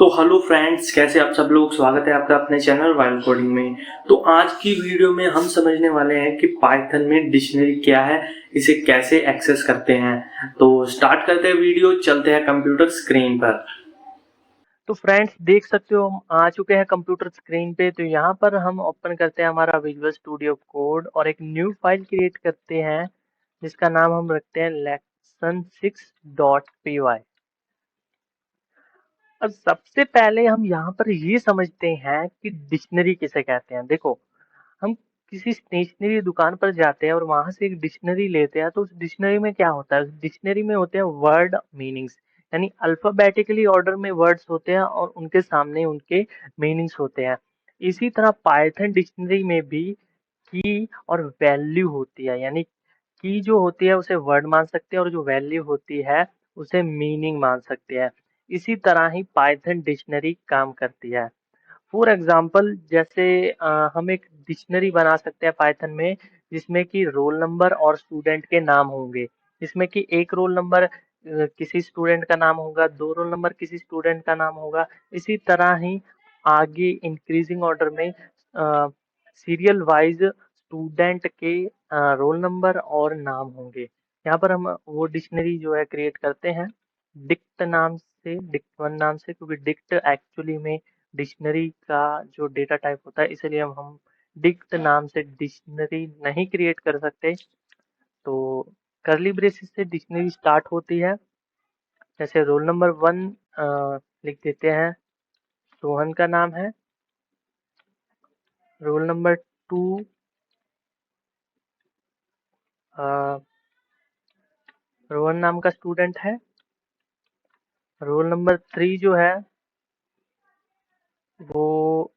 तो hello friends, कैसे आप सब लोग। स्वागत है आपका अपने चैनल वाइल्ड कोडिंग में। तो आज की वीडियो में हम समझने वाले हैं कि पाइथन में डिक्शनरी क्या है, इसे कैसे एक्सेस करते हैं। तो स्टार्ट करते हैं वीडियो, चलते हैं कंप्यूटर स्क्रीन पर। तो फ्रेंड्स देख सकते हो हम आ चुके हैं कंप्यूटर स्क्रीन पे। तो यहाँ पर हम ओपन करते हैं हमारा विजुअल स्टूडियो कोड और एक न्यू फाइल क्रिएट करते हैं जिसका नाम हम रखते हैं lesson6.py। और सबसे पहले हम यहाँ पर ये समझते हैं कि डिक्शनरी किसे कहते हैं। देखो, हम किसी स्टेशनरी दुकान पर जाते हैं और वहां से एक डिक्शनरी लेते हैं, तो उस डिक्शनरी में क्या होता है? उस डिक्शनरी में होते हैं वर्ड मीनिंग्स, यानी अल्फाबेटिकली ऑर्डर में वर्ड्स होते हैं और उनके सामने उनके मीनिंग्स होते हैं। इसी तरह पाइथन डिक्शनरी में भी की और वैल्यू होती है, यानी की जो होती है उसे वर्ड मान सकते हैं और जो वैल्यू होती है उसे मीनिंग मान सकते हैं। इसी तरह ही पाइथन डिक्शनरी काम करती है। फॉर एग्जाम्पल, जैसे हम एक डिक्शनरी बना सकते हैं पाइथन में जिसमें कि रोल नंबर और स्टूडेंट के नाम होंगे। जिसमें कि एक रोल नंबर किसी स्टूडेंट का नाम होगा, दो रोल नंबर किसी स्टूडेंट का नाम होगा। इसी तरह ही आगे इंक्रीजिंग ऑर्डर में सीरियल वाइज स्टूडेंट के रोल नंबर और नाम होंगे। यहाँ पर हम वो डिक्शनरी जो है क्रिएट करते हैं डिक्ट नाम से, डिक्ट1 नाम से, क्योंकि डिक्ट एक्चुअली में डिक्शनरी का जो डेटा टाइप होता है, इसलिए हम डिक्ट नाम से डिक्शनरी नहीं क्रिएट कर सकते। तो करली ब्रेसेस से डिक्शनरी स्टार्ट होती है। जैसे रोल नंबर 1 लिख देते हैं, सोहन का नाम है। रोल नंबर 2 रोहन नाम का स्टूडेंट है। रोल नंबर 3 जो है वो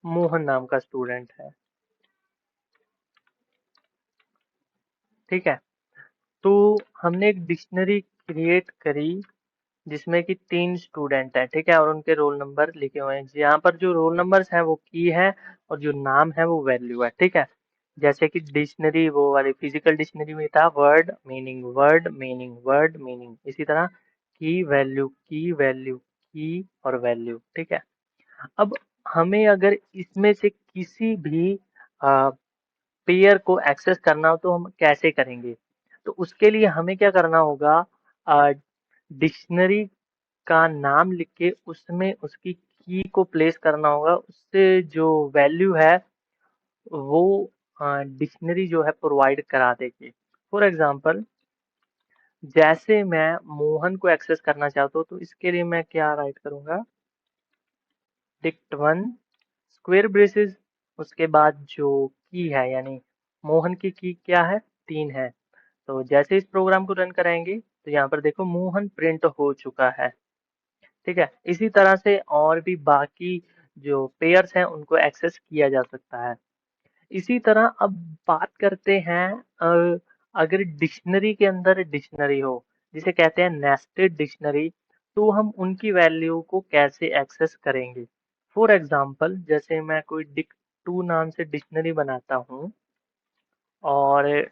मोहन नाम का स्टूडेंट है। ठीक है, तो हमने एक डिक्शनरी क्रिएट करी जिसमें कि 3 स्टूडेंट हैं, ठीक है, और उनके रोल नंबर लिखे हुए हैं। यहाँ पर जो रोल नंबर्स हैं वो की है और जो नाम है वो वैल्यू है। ठीक है, जैसे कि डिक्शनरी वो वाली फिजिकल डिक्शनरी में था word meaning word meaning word meaning, इसी तरह की वैल्यू की वैल्यू की और वैल्यू। ठीक है, अब हमें अगर इसमें से किसी भी पेयर को एक्सेस करना हो तो हम कैसे करेंगे? तो उसके लिए हमें क्या करना होगा, डिक्शनरी का नाम लिख के उसमें उसकी की को प्लेस करना होगा। उससे जो वैल्यू है वो डिक्शनरी जो है प्रोवाइड करा देगी। फॉर एग्जांपल, जैसे मैं मोहन को एक्सेस करना चाहता हूँ तो इसके लिए मैं क्या राइट करूंगा, डिक्ट1 स्क्वायर ब्रेसेस, उसके बाद जो की है, यानी मोहन की क्या है, 3 है। तो जैसे इस प्रोग्राम को रन कराएंगे तो यहाँ पर देखो मोहन प्रिंट हो चुका है। ठीक है, इसी तरह से और भी बाकी जो पेयर्स हैं उनको एक्सेस किया जा सकता है। इसी तरह अब बात करते हैं, अगर डिक्शनरी के अंदर डिक्शनरी हो जिसे कहते हैं नेस्टेड डिक्शनरी, तो हम उनकी वैल्यू को कैसे एक्सेस करेंगे? फॉर एग्जांपल, जैसे मैं कोई डिक्ट2 नाम से डिक्शनरी बनाता हूँ और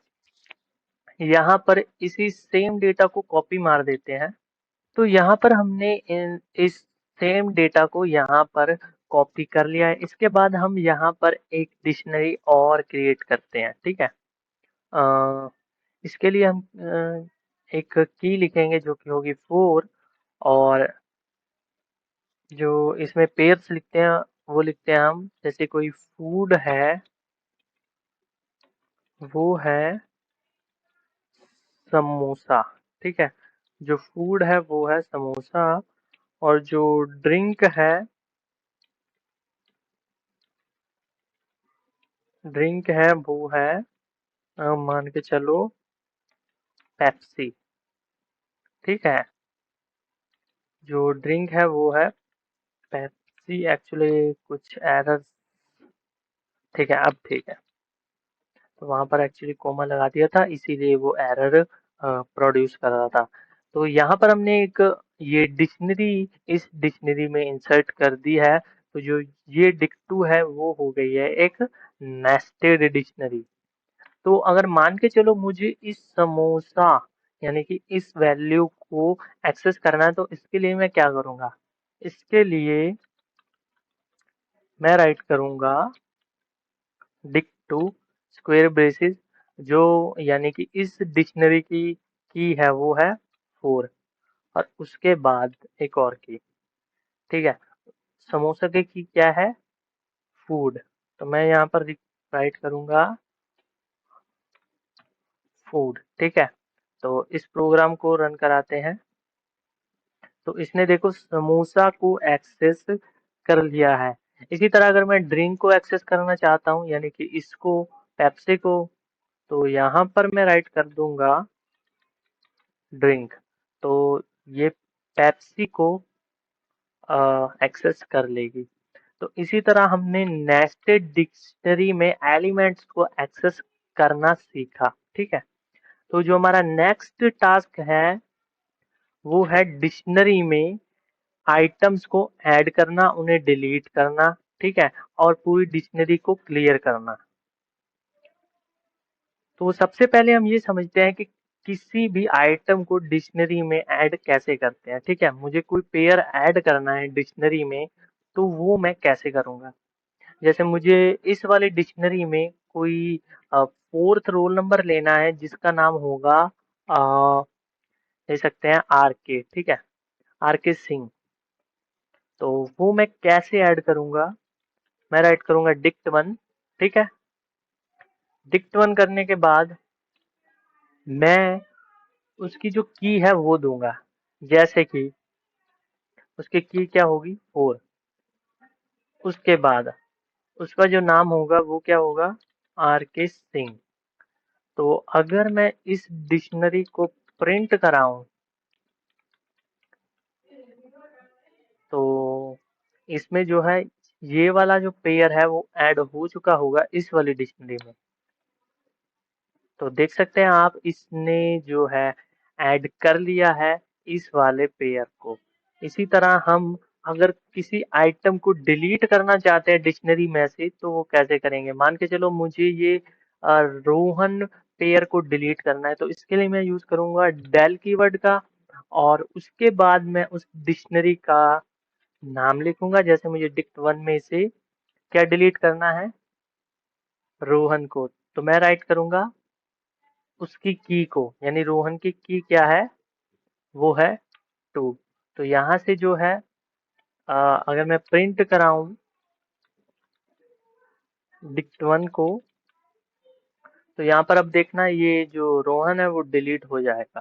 यहाँ पर इसी सेम डेटा को कॉपी मार देते हैं। तो यहाँ पर हमने इस सेम डेटा को यहाँ पर कॉपी कर लिया है। इसके बाद हम यहाँ पर एक डिक्शनरी और क्रिएट करते हैं। ठीक है, इसके लिए हम एक की लिखेंगे जो कि होगी 4, और जो इसमें पेयर्स लिखते हैं वो लिखते हैं हम, जैसे कोई फूड है वो है समोसा। ठीक है, जो फूड है वो है समोसा, और जो ड्रिंक है, वो है मान के चलो पेप्सी। ठीक है, जो ड्रिंक है वो है पेप्सी। एक्चुअली कुछ एरर, ठीक है, अब ठीक है। तो वहां पर एक्चुअली कोमा लगा दिया था इसीलिए वो एरर प्रोड्यूस कर रहा था। तो यहाँ पर हमने एक ये डिक्शनरी इस डिक्शनरी में इंसर्ट कर दी है। तो जो ये डिक्ट2 है वो हो गई है एक नेस्टेड डिक्शनरी। तो अगर मान के चलो मुझे इस समोसा यानी कि इस वैल्यू को एक्सेस करना है तो इसके लिए मैं क्या करूंगा, इसके लिए मैं राइट करूंगा डिक्ट टू स्क्वेयर ब्रेसेस, जो यानी कि इस डिक्शनरी की है वो है 4, और उसके बाद एक और की। ठीक है, समोसा की क्या है, फूड। तो मैं यहाँ पर राइट करूंगा फूड। ठीक है, तो इस प्रोग्राम को रन कराते हैं। तो इसने देखो समोसा को एक्सेस कर लिया है। इसी तरह अगर मैं ड्रिंक को एक्सेस करना चाहता हूँ, यानी कि इसको, पेप्सी को, तो यहाँ पर मैं राइट कर दूंगा ड्रिंक। तो ये पेप्सी को एक्सेस कर लेगी। तो इसी तरह हमने नेस्टेड डिक्शनरी में एलिमेंट्स को एक्सेस करना सीखा। ठीक है, तो जो हमारा नेक्स्ट टास्क है वो है डिक्शनरी में आइटम्स को ऐड करना, उन्हें डिलीट करना। ठीक है, और पूरी डिक्शनरी को क्लियर करना। तो सबसे पहले हम ये समझते हैं कि किसी भी आइटम को डिक्शनरी में ऐड कैसे करते हैं। ठीक है, मुझे कोई पेयर ऐड करना है डिक्शनरी में, तो वो मैं कैसे करूंगा। जैसे मुझे इस वाली डिक्शनरी में कोई 4th रोल नंबर लेना है जिसका नाम होगा ले सकते हैं आर के। ठीक है, आर के सिंह। तो वो मैं कैसे ऐड करूंगा, मैं राइट करूंगा डिक्ट वन। ठीक है, डिक्ट वन करने के बाद मैं उसकी जो की है वो दूंगा। जैसे कि उसकी की क्या होगी, 4। उसके बाद उसका जो नाम होगा वो क्या होगा, आर के सिंह। तो अगर मैं इस डिक्शनरी को प्रिंट कराऊं, तो इसमें जो है ये वाला जो पेयर है वो ऐड हो चुका होगा इस वाली डिक्शनरी में। तो देख सकते हैं आप, इसने जो है ऐड कर लिया है इस वाले पेयर को। इसी तरह हम अगर किसी आइटम को डिलीट करना चाहते हैं डिक्शनरी में से, तो वो कैसे करेंगे। मान के चलो मुझे ये रोहन पेयर को डिलीट करना है, तो इसके लिए मैं यूज करूंगा डेल कीवर्ड का, और उसके बाद मैं उस डिक्शनरी का नाम लिखूंगा। जैसे मुझे डिक्ट वन में से क्या डिलीट करना है, रोहन को, तो मैं राइट करूंगा उसकी की को, यानी रोहन की क्या है, वो है 2। तो यहाँ से जो है अगर मैं प्रिंट कराऊं डिक्ट वन को, तो यहाँ पर अब देखना ये जो रोहन है वो डिलीट हो जाएगा।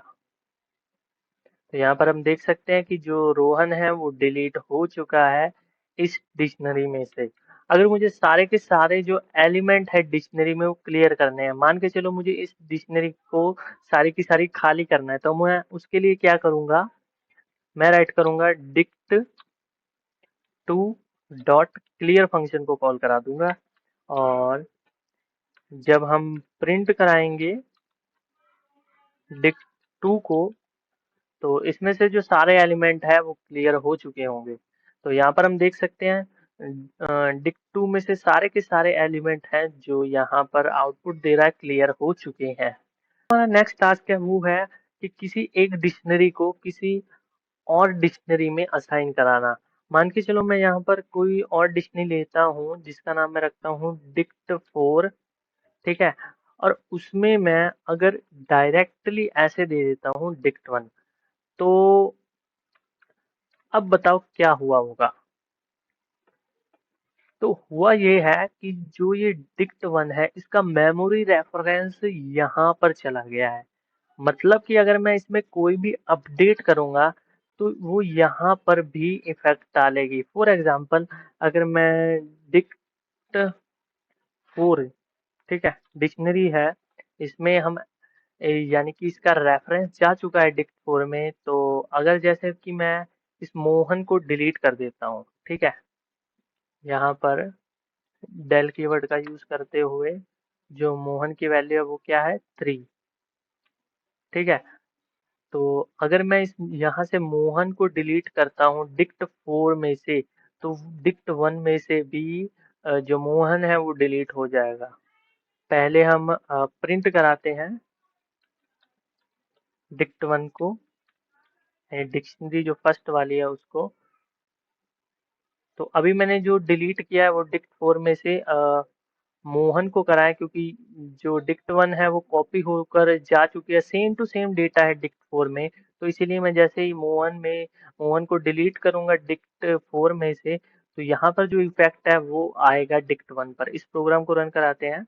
तो यहाँ पर हम देख सकते हैं कि जो रोहन है वो डिलीट हो चुका है इस डिक्शनरी में से। अगर मुझे सारे के सारे जो एलिमेंट है डिक्शनरी में वो क्लियर करने हैं, मान के चलो मुझे इस डिक्शनरी को सारी की सारी खाली करना है, तो मैं उसके लिए क्या करूंगा, मैं राइट करूंगा dict to dot clear function को कॉल करा दूंगा। और जब हम प्रिंट कराएंगे डिक्ट टू को, तो इसमें से जो सारे एलिमेंट है वो क्लियर हो चुके होंगे। तो यहाँ पर हम देख सकते हैं डिक्ट टू में से सारे के सारे एलिमेंट हैं जो यहाँ पर आउटपुट दे रहा है क्लियर हो चुके हैं। हमारा नेक्स्ट टास्क है वो है कि किसी एक डिक्शनरी को किसी और डिक्शनरी में असाइन कराना। मान के चलो मैं यहाँ पर कोई और डिक्शनरी लेता हूँ जिसका नाम मैं रखता हूँ डिक्ट 4। ठीक है, और उसमें मैं अगर डायरेक्टली ऐसे दे देता हूँ डिक्ट 1, तो अब बताओ क्या हुआ होगा। तो हुआ ये है कि जो ये डिक्ट 1 है इसका मेमोरी रेफरेंस यहाँ पर चला गया है। मतलब कि अगर मैं इसमें कोई भी अपडेट करूंगा तो वो यहाँ पर भी इफेक्ट डालेगी। फॉर एग्जांपल अगर मैं डिक्ट 4, ठीक है, डिक्शनरी है, इसमें हम यानी कि इसका रेफरेंस जा चुका है डिक्ट 4 में। तो अगर जैसे कि मैं इस मोहन को डिलीट कर देता हूँ, ठीक है, यहाँ पर डेल कीवर्ड का यूज करते हुए जो मोहन की वैल्यू है वो क्या है, 3। ठीक है, तो अगर मैं इस यहाँ से मोहन को डिलीट करता हूँ डिक्ट 4 में से, तो डिक्ट 1 में से भी जो मोहन है वो डिलीट हो जाएगा। पहले हम प्रिंट कराते हैं डिक्ट 1 को, डिक्शनरी जो फर्स्ट वाली है उसको, तो अभी मैंने जो डिलीट किया है वो dict4 में से मोहन को करा है, क्योंकि जो dict1 है वो कॉपी होकर जा चुकी है, सेम टू सेम डेटा है dict4 में। तो इसीलिए मैं जैसे ही मोहन को डिलीट करूंगा dict4 में से, तो यहाँ पर जो इफेक्ट है वो आएगा dict1 पर। इस प्रोग्राम को रन कराते हैं।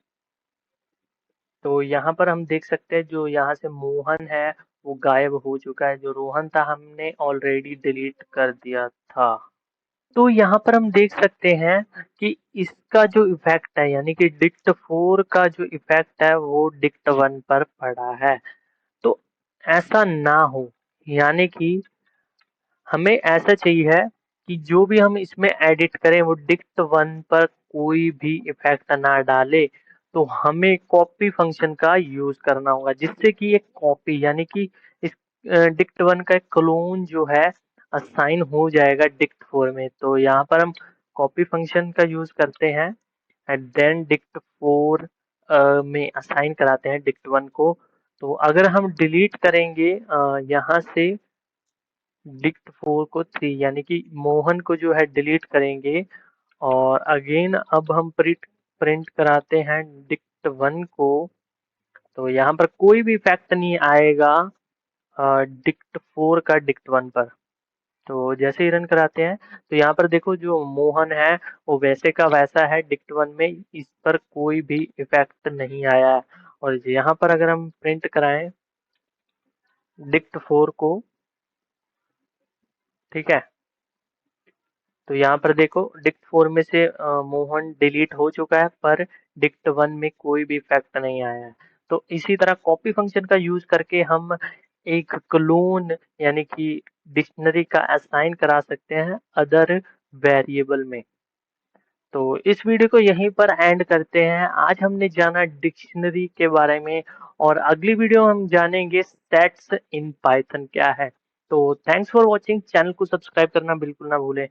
तो यहाँ पर हम देख सकते हैं जो यहाँ से मोहन है वो गायब हो चुका है, जो रोहन था हमने ऑलरेडी डिलीट कर दिया था। तो यहाँ पर हम देख सकते हैं कि इसका जो इफेक्ट है, यानी कि dict4 का जो इफेक्ट है वो dict1 पर पड़ा है। तो ऐसा ना हो, यानी कि हमें ऐसा चाहिए है कि जो भी हम इसमें एडिट करें वो dict1 पर कोई भी इफेक्ट ना डाले। तो हमें कॉपी फंक्शन का यूज करना होगा, जिससे कि एक कॉपी, यानी कि इस dict1 का एक क्लोन जो है असाइन हो जाएगा dict4 में। तो यहाँ पर हम कॉपी फंक्शन का यूज करते हैं एंड देन dict4 में असाइन कराते हैं dict1 को। तो अगर हम डिलीट करेंगे यहाँ से dict4 को 3, यानी कि मोहन को जो है डिलीट करेंगे, और अगेन अब हम प्रिंट कराते हैं dict1 को। तो यहाँ पर कोई भी इफेक्ट नहीं आएगा dict4 का dict1 पर। तो जैसे ही रन कराते हैं तो यहाँ पर देखो जो मोहन है वो वैसे का वैसा है dict1 में, इस पर कोई भी इफेक्ट नहीं आया है। और यहाँ पर अगर हम प्रिंट कराएं dict4 को, ठीक है, तो यहाँ पर देखो dict4 में से मोहन डिलीट हो चुका है, पर dict1 में कोई भी इफेक्ट नहीं आया है। तो इसी तरह कॉपी फंक्शन का यूज करके हम एक क्लोन, यानी कि डिक्शनरी का असाइन करा सकते हैं अदर वेरिएबल में। तो इस वीडियो को यहीं पर एंड करते हैं। आज हमने जाना डिक्शनरी के बारे में, और अगली वीडियो हम जानेंगे सेट्स इन पाइथन क्या है। तो थैंक्स फॉर वॉचिंग, चैनल को सब्सक्राइब करना बिल्कुल ना भूलें।